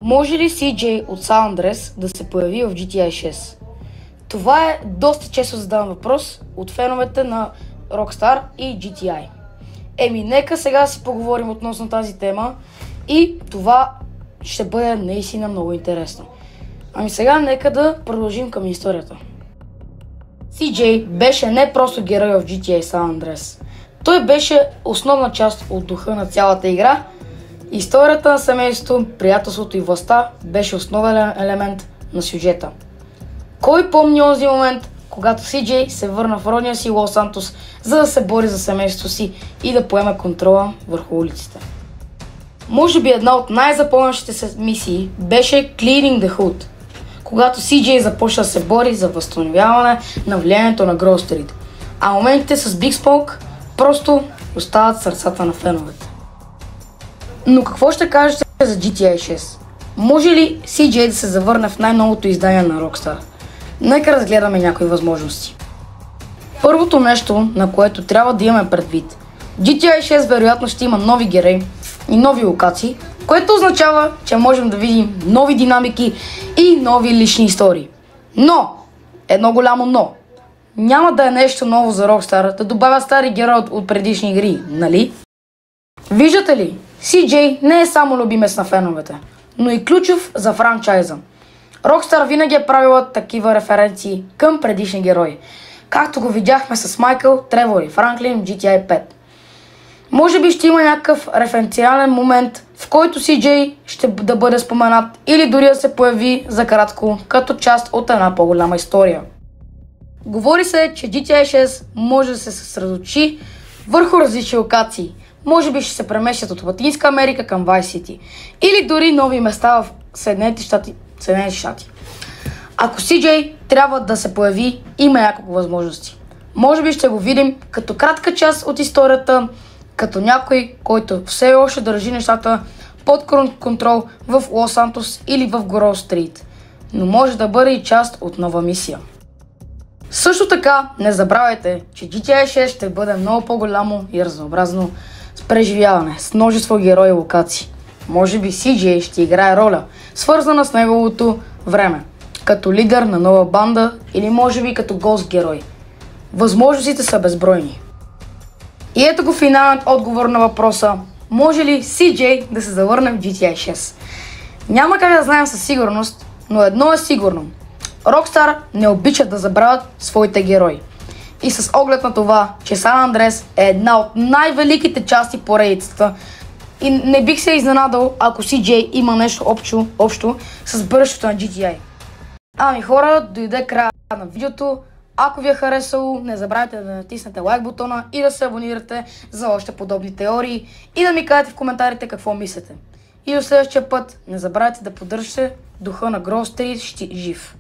Може ли CJ от San Andreas да се появи в GTA 6? Това е доста често задаван въпрос от феновете на Rockstar и GTI. Нека сега си поговорим относно тази тема и това ще бъде наистина много интересно. Сега нека да продължим към историята. CJ беше не просто герой в GTA San Andreas. Той беше основна част от духа на цялата игра. Историята на семейството, приятелството и властта беше основен елемент на сюжета. Кой помни онзи момент, когато CJ се върна в родния си Лос Сантос, за да се бори за семейството си и да поеме контрола върху улиците? Може би една от най-запомнящите се мисии беше Clearing the Hood, когато CJ започна да се бори за възстановяване на влиянието на Гроув Стрит, а моментите с Big Smoke просто остават в сърцата на феновете. Но какво ще кажете за GTA 6? Може ли CJ да се завърне в най-новото издание на Rockstar? Нека разгледаме някои възможности. Първото нещо, на което трябва да имаме предвид, GTA 6 вероятно ще има нови герои и нови локации, което означава, че можем да видим нови динамики и нови лични истории. Но, едно голямо но, няма да е нещо ново за Rockstar да добавя стари герои от предишни игри, нали? Виждате ли, CJ не е само любимец на феновете, но и ключов за франчайза. Rockstar винаги е правила такива референции към предишни герои, както го видяхме с Майкъл, Тревор и Франклин в GTA 5. Може би ще има някакъв референциален момент, в който CJ ще да бъде споменат или дори да се появи за кратко като част от една по-голяма история. Говори се, че GTA 6 може да се съсредоточи върху различни локации. Може би ще се преместят от Латинска Америка към Vice City или дори нови места в Съединените щати. Ако CJ трябва да се появи, има няколко възможности. Може би ще го видим като кратка част от историята, като някой, който все още държи нещата под контрол в Лос Сантос или в Гроув Стрит, но може да бъде и част от нова мисия. Също така, не забравяйте, че GTA 6 ще бъде много по-голямо и разнообразно с преживяване, с множество герои и локации. Може би CJ ще играе роля, свързана с неговото време, като лидер на нова банда или може би като гост герой. Възможностите са безбройни. И ето го финалният отговор на въпроса: може ли CJ да се завърне в GTA 6? Няма как да знаем със сигурност, но едно е сигурно. Rockstar не обичат да забравят своите герои. И с оглед на това, че San Andreas е една от най-великите части по редицата, и не бих се изненадал, ако CJ има нещо общо с бъдещето на GTI. Хора, дойде края на видеото. Ако ви е харесало, не забравяйте да натиснете лайк бутона и да се абонирате за още подобни теории и да ми кажете в коментарите какво мислите. И до следващия път не забравяйте да поддържате духа на Гроув Стрит жив.